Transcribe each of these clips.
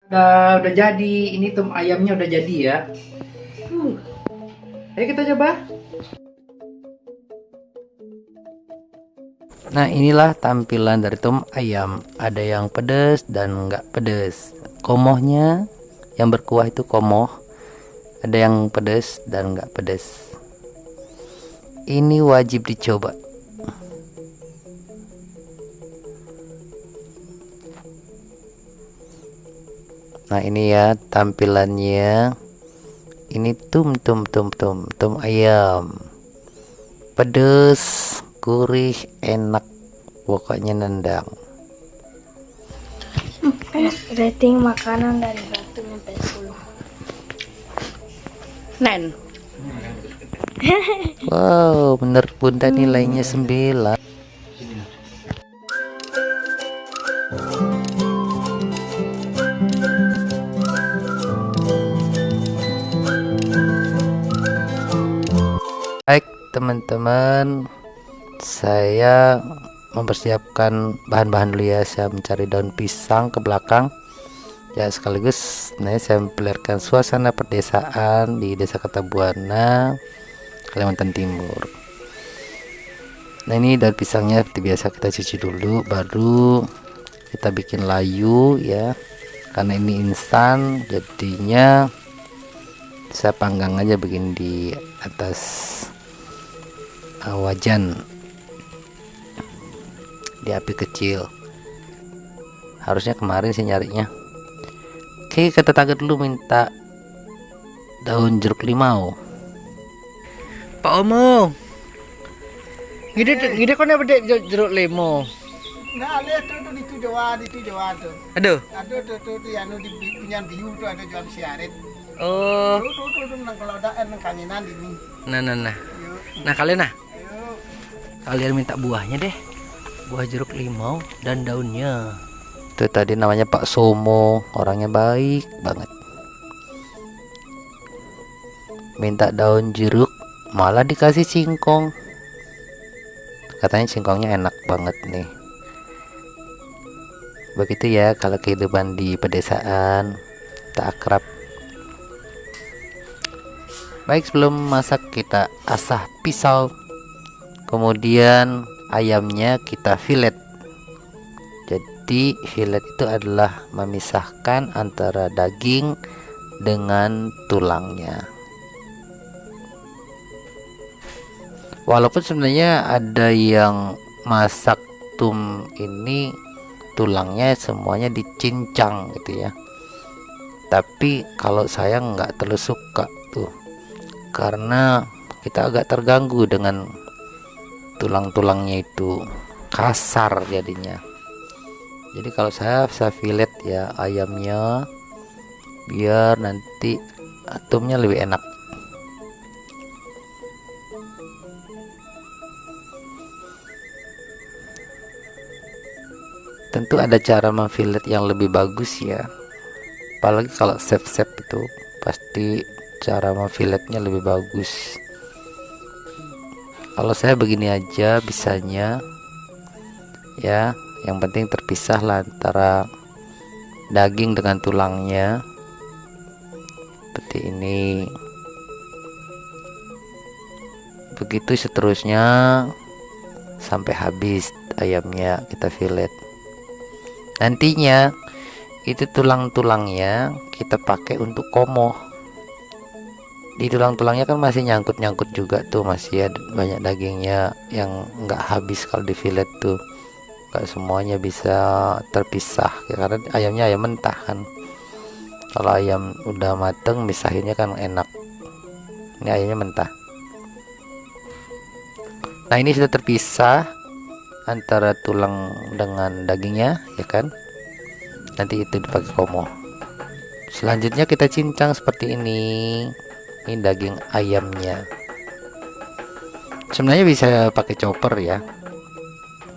Udah jadi. Ini tum ayamnya udah jadi ya. Ayo kita coba. Nah, inilah tampilan dari tum ayam. Ada yang pedas dan nggak pedas. Komohnya yang berkuah itu komoh. Ada yang pedas dan nggak pedas. Ini wajib dicoba. Nah, ini ya tampilannya. Ini tum ayam. Pedas, gurih, enak. Pokoknya nendang. Rating makanan dari 1 sampai 10. Nen. Wow, bener Bunda nilainya 9. Baik teman-teman, saya mempersiapkan bahan-bahan dulu ya. Saya mencari daun pisang ke belakang ya, sekaligus saya memperlihatkan suasana perdesaan di Desa Kertabuana, Kalimantan Timur. Nah, ini daun pisangnya seperti biasa kita cuci dulu, baru kita bikin layu ya. Karena ini instan, jadinya saya panggang aja begini di atas wajan di api kecil. Harusnya kemarin sih nyarinya. Oke, kita tetangga dulu minta daun jeruk limau. Pak Omo, gede kok nih jeruk limau. Nah, lihat tuh itu Jawa tuh. Aduh. Aduh tuh yang di pinjam biu tuh ada jual siaret. Oh. Tuh nang kalau ada nang kangenan ini. Nah. Yuk. Nah, kalian Ayo. kalian minta buahnya deh. Buah jeruk limau dan daunnya. Itu tadi namanya Pak Somo, orangnya baik banget. Minta daun jeruk, malah dikasih singkong. Katanya singkongnya enak banget nih. Begitu ya kalau kehidupan di pedesaan, tak akrab. Baik, sebelum masak kita asah pisau. Kemudian ayamnya kita filet. Jadi filet itu adalah memisahkan antara daging dengan tulangnya. Walaupun sebenarnya ada yang masak tum ini tulangnya semuanya dicincang gitu ya. Tapi kalau saya nggak terlalu suka tuh, karena kita agak terganggu dengan tulang-tulangnya itu kasar jadinya. Jadi kalau saya filet ya ayamnya, biar nanti tumnya lebih enak. Tentu ada cara memfilet yang lebih bagus ya. Apalagi kalau chef-chef itu pasti cara memfiletnya lebih bagus. Kalau saya begini aja bisanya ya, yang penting terpisah lah antara daging dengan tulangnya seperti ini. Begitu seterusnya sampai habis ayamnya kita filet. Nantinya itu tulang-tulangnya kita pakai untuk komoh. Di tulang-tulangnya kan masih nyangkut-nyangkut juga tuh, masih ada banyak dagingnya yang nggak habis kalau di filet tuh. Nggak semuanya bisa terpisah ya, karena ayamnya ayam mentah kan. Kalau ayam udah mateng misahinnya kan enak. Ini ayamnya mentah. Nah, ini sudah terpisah antara tulang dengan dagingnya ya kan. Nanti itu dipakai komoh. Selanjutnya kita cincang seperti ini. Ini daging ayamnya. Sebenarnya bisa pakai chopper ya.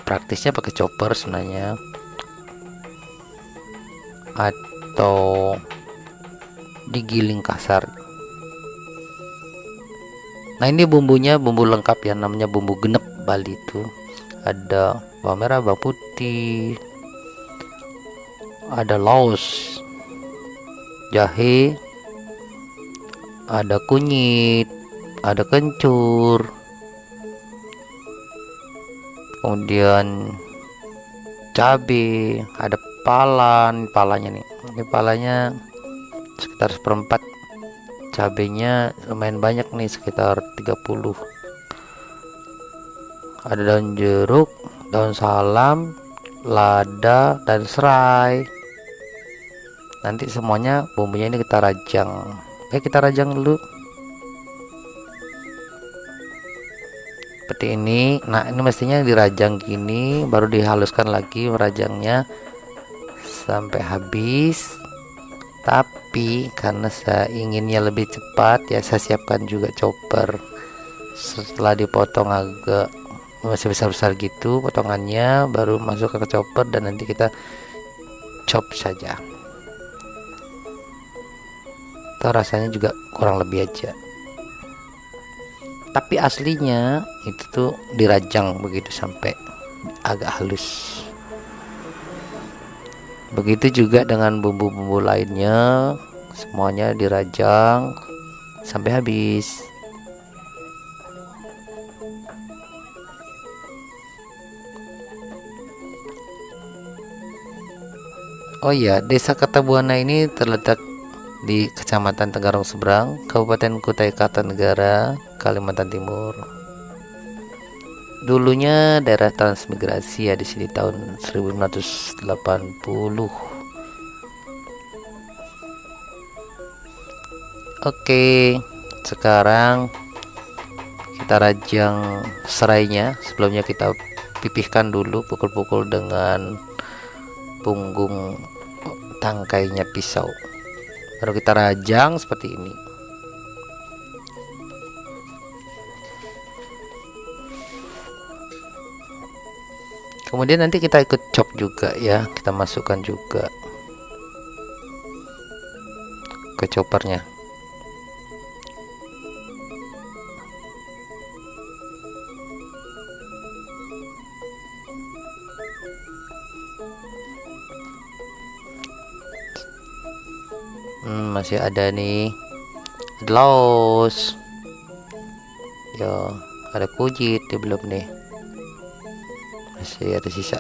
Praktisnya pakai chopper sebenarnya. Atau digiling kasar. Nah, ini bumbunya, bumbu lengkap ya, namanya bumbu genep Bali itu. Ada bawang merah, bawang putih, ada laos, jahe, ada kunyit, ada kencur, kemudian cabe, ada palanya nih. Ini palanya sekitar seperempat, cabenya lumayan banyak nih, sekitar 30. Ada daun jeruk, daun salam, lada, dan serai. Nanti semuanya bumbunya ini kita rajang. Oke, kita rajang dulu seperti ini. Nah, ini mestinya dirajang gini, baru dihaluskan lagi merajangnya sampai habis. Tapi karena saya inginnya lebih cepat ya, saya siapkan juga chopper. Setelah dipotong agak masih besar-besar gitu potongannya, baru masuk ke chopper dan nanti kita chop saja. Atau rasanya juga kurang lebih aja. Tapi aslinya itu tuh dirajang begitu sampai agak halus. Begitu juga dengan bumbu-bumbu lainnya, semuanya dirajang sampai habis. Oh iya, Desa Kertabuana ini terletak di Kecamatan Tenggarong Seberang, Kabupaten Kutai Kartanegara, Kalimantan Timur. Dulunya daerah transmigrasi ya di sini tahun 1980. Oke, sekarang kita rajang serainya. Sebelumnya kita pipihkan dulu, pukul-pukul dengan punggung tangkainya pisau. Baru kita rajang seperti ini. Kemudian nanti kita ikut chop juga ya, kita masukkan juga ke choppernya. Masih ada nih, ada laos ya, ada kujit dia belum nih, masih ada sisa.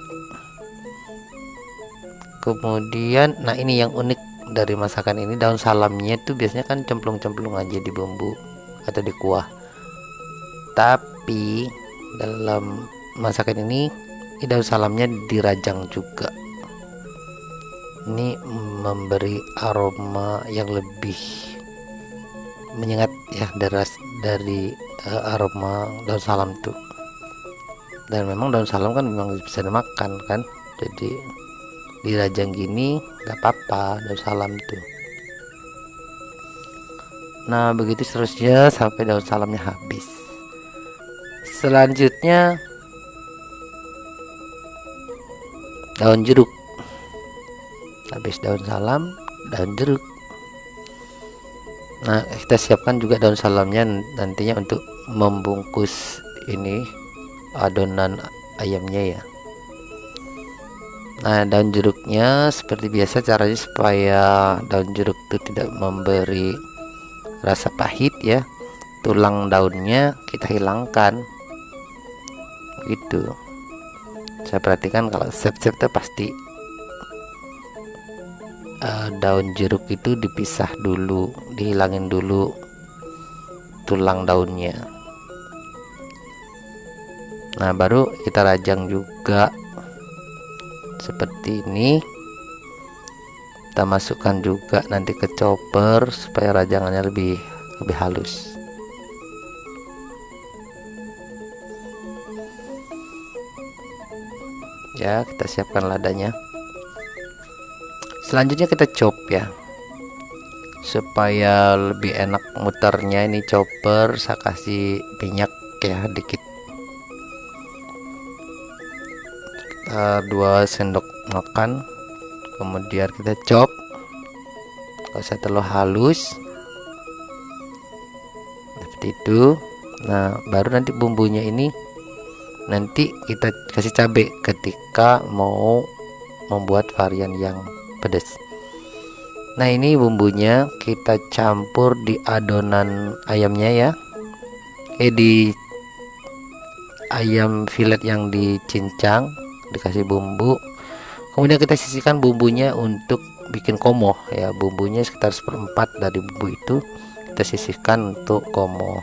Kemudian nah ini yang unik dari masakan ini, daun salamnya tuh biasanya kan cemplung-cemplung aja di bumbu atau di kuah, tapi dalam masakan ini daun salamnya dirajang juga. Ini memberi aroma yang lebih menyengat ya dari aroma daun salam tuh. Dan memang daun salam kan memang bisa dimakan kan, jadi dirajang gini nggak apa-apa daun salam tuh. Nah begitu seterusnya sampai daun salamnya habis. Selanjutnya daun jeruk. Habis daun salam, daun jeruk. Nah kita siapkan juga daun salamnya nantinya untuk membungkus ini adonan ayamnya ya. Nah daun jeruknya seperti biasa caranya supaya daun jeruk itu tidak memberi rasa pahit ya, tulang daunnya kita hilangkan gitu. Saya perhatikan kalau chef-chef itu pasti daun jeruk itu dipisah dulu, dihilangin dulu tulang daunnya. Nah baru kita rajang juga seperti ini. Kita masukkan juga nanti ke chopper supaya rajangannya lebih halus. Ya kita siapkan ladanya. Selanjutnya kita chop ya, supaya lebih enak muternya. Ini chopper saya kasih minyak ya dikit, 2 sendok makan. Kemudian kita chop, kalau saya terlalu halus seperti itu. Nah baru nanti bumbunya ini nanti kita kasih cabai ketika mau membuat varian yang pedas. Nah, ini bumbunya kita campur di adonan ayamnya ya, di ayam filet yang dicincang, dikasih bumbu. Kemudian kita sisihkan bumbunya untuk bikin komoh ya. Bumbunya sekitar 1/4 dari bumbu itu kita sisihkan untuk komoh.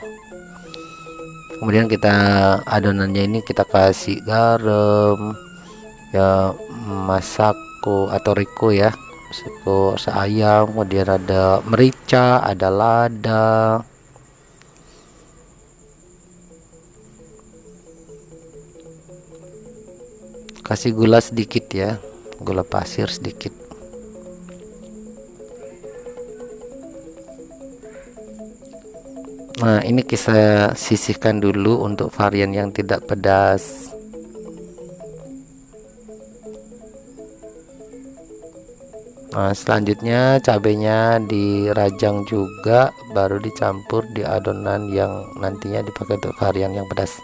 Kemudian kita adonannya ini kita kasih garam ya, masako atau riko ya, masako ayam. Kemudian ada merica, ada lada, kasih gula sedikit ya, gula pasir sedikit. Nah, ini kita sisihkan dulu untuk varian yang tidak pedas. Nah, selanjutnya cabenya dirajang juga, baru dicampur di adonan yang nantinya dipakai untuk varian yang pedas.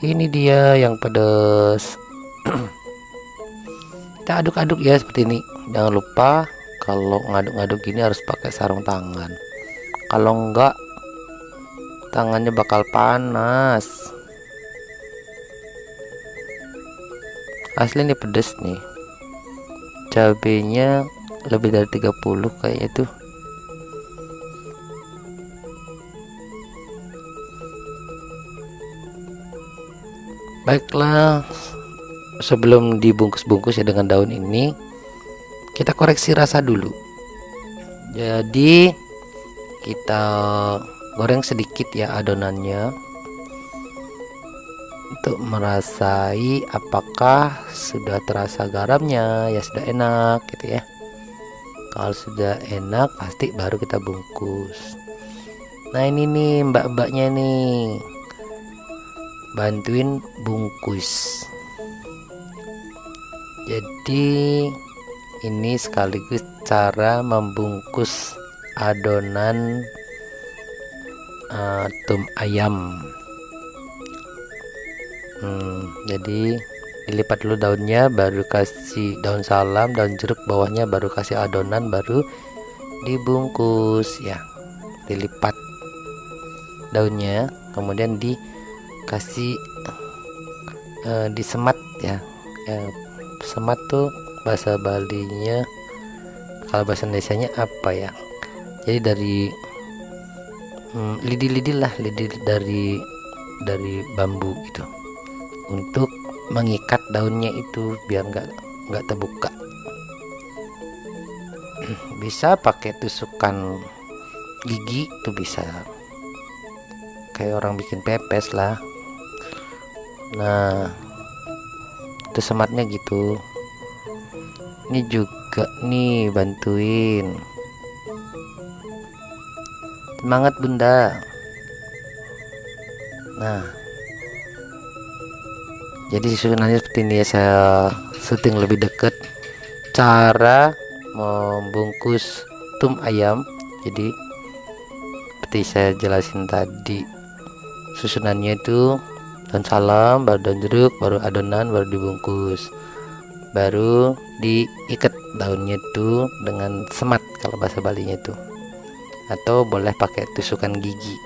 Ini dia yang pedas. Kita aduk-aduk ya seperti ini. Jangan lupa kalau ngaduk-ngaduk gini harus pakai sarung tangan. Kalau enggak, tangannya bakal panas. Asli ini pedes nih. Cabenya lebih dari 30 kayaknya tuh. Baiklah, sebelum dibungkus-bungkus ya dengan daun ini, kita koreksi rasa dulu. Jadi kita goreng sedikit ya adonannya untuk merasai apakah sudah terasa garamnya, ya sudah enak gitu ya. Kalau sudah enak pasti baru kita bungkus. Nah, ini nih mbak-mbaknya nih bantuin bungkus. Jadi ini sekaligus cara membungkus adonan tum ayam. Jadi dilipat dulu daunnya, baru kasih daun salam, daun jeruk bawahnya, baru kasih adonan, baru dibungkus ya. Dilipat daunnya, kemudian dikasih disemat ya. Semat tuh bahasa Balinya, kalau bahasa Indonesianya apa ya? Jadi dari lidi-lidi lah, lidi dari bambu gitu, untuk mengikat daunnya itu biar nggak terbuka. Bisa pakai tusukan gigi tuh, bisa kayak orang bikin pepes lah. Nah, itu sematnya gitu. Ini juga nih bantuin. Semangat bunda. Nah, jadi susunannya seperti ini ya, saya syuting lebih dekat cara membungkus tum ayam. Jadi seperti saya jelasin tadi, susunannya itu daun salam, baru daun jeruk, baru adonan, baru dibungkus, baru diikat daunnya itu dengan semat kalau bahasa Balinya itu, atau boleh pakai tusukan gigi.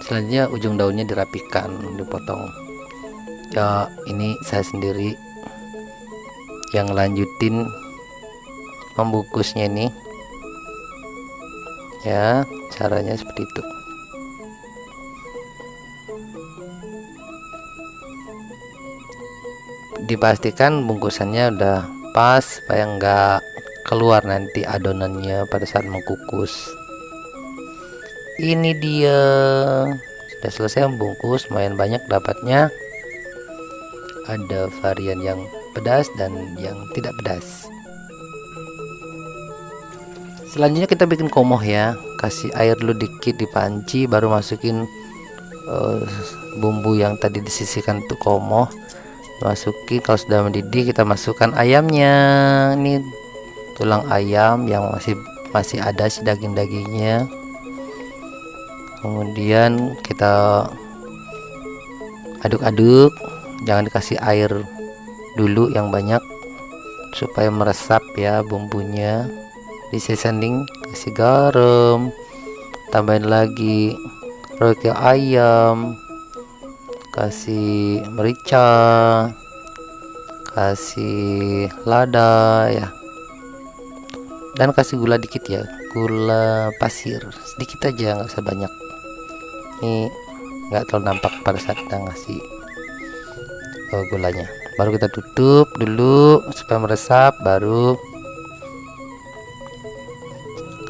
Selanjutnya ujung daunnya dirapikan, dipotong ya. Ini saya sendiri yang lanjutin membungkusnya nih ya, caranya seperti itu. Dipastikan bungkusannya udah pas supaya nggak keluar nanti adonannya pada saat mengukus. Ini dia sudah selesai membungkus, lumayan banyak dapatnya. Ada varian yang pedas dan yang tidak pedas. Selanjutnya kita bikin komoh ya. Kasih air dulu dikit di panci, baru masukin bumbu yang tadi disisihkan untuk komoh. Masukin, kalau sudah mendidih kita masukkan ayamnya. Ini tulang ayam yang masih ada si daging-dagingnya. Kemudian kita aduk-aduk, jangan dikasih air dulu yang banyak supaya meresap ya bumbunya. Di seasoning kasih garam, tambahin lagi royco ayam, kasih merica, kasih lada ya, dan kasih gula dikit ya, gula pasir sedikit aja, nggak usah banyak. Ini nggak terlalu nampak pada saat kita ngasih gulanya. Baru kita tutup dulu supaya meresap, baru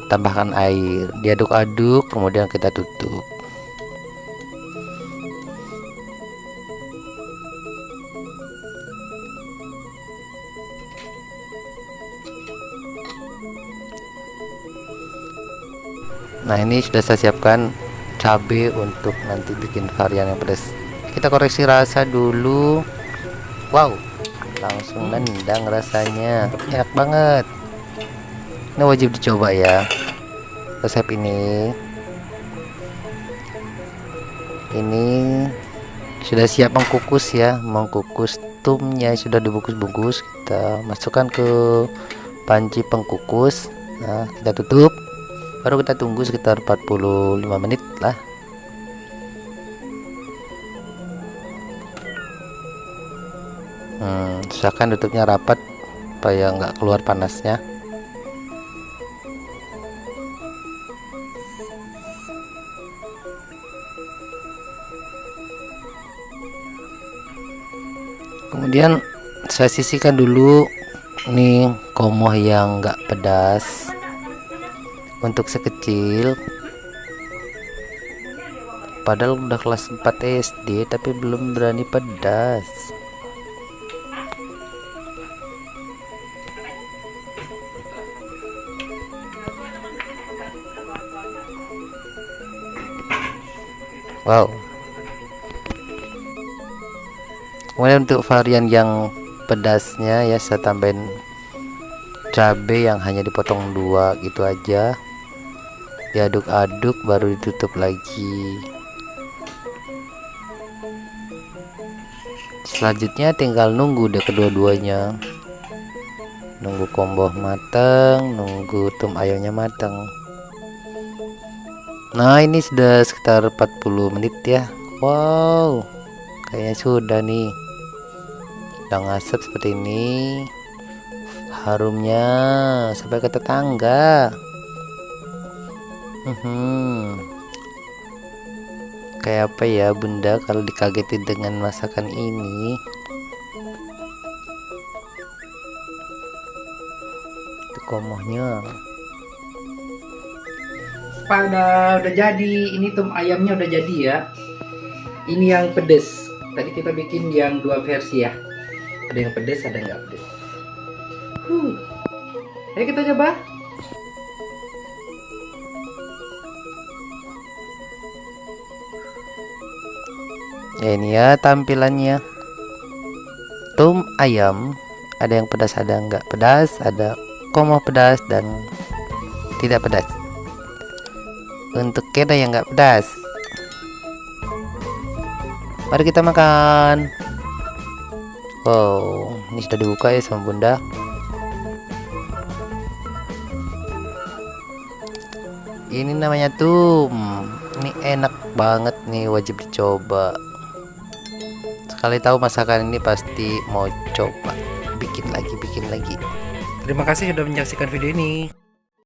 tambahkan air, diaduk-aduk, kemudian kita tutup. Nah, ini sudah saya siapkan cabai untuk nanti bikin varian yang pedas. Kita koreksi rasa dulu. Wow, langsung nendang rasanya, enak banget. Ini wajib dicoba ya resep ini. Ini sudah siap mengkukus ya, mengkukus tumnya sudah dibungkus-bungkus. Kita masukkan ke panci pengkukus. Nah, kita tutup, baru kita tunggu sekitar 45 menit lah. Usahakan tutupnya rapat supaya nggak keluar panasnya. Kemudian saya sisihkan dulu nih komoh yang nggak pedas untuk sekecil. Padahal udah kelas 4 SD tapi belum berani pedas. Wow. Kemudian untuk varian yang pedasnya ya, saya tambahin cabai yang hanya dipotong 2 gitu aja, diaduk-aduk baru ditutup lagi. Selanjutnya tinggal nunggu deh kedua-duanya, nunggu komboh matang, nunggu tum ayamnya matang. Nah, ini sudah sekitar 40 menit ya. Wow, kayaknya sudah nih, udah ngasap seperti ini, harumnya sampai ke tetangga. Kayak apa ya bunda kalau dikagetin dengan masakan ini. Itu komohnya. Pak, udah jadi. Ini tum ayamnya udah jadi ya. Ini yang pedes. Tadi kita bikin yang 2 versi ya. Ada yang pedes, ada yang nggak pedes. Ayo kita coba. Ya, ini ya tampilannya. Tum ayam, ada yang pedas, ada yang nggak pedas, ada komoh pedas dan tidak pedas. Untuk kita yang nggak pedas, mari kita makan. Wow, ini sudah dibuka ya sama bunda. Ini namanya tum. Ini enak banget nih, wajib dicoba. Sekali tahu masakan ini pasti mau coba bikin lagi. Terima kasih sudah menyaksikan video ini.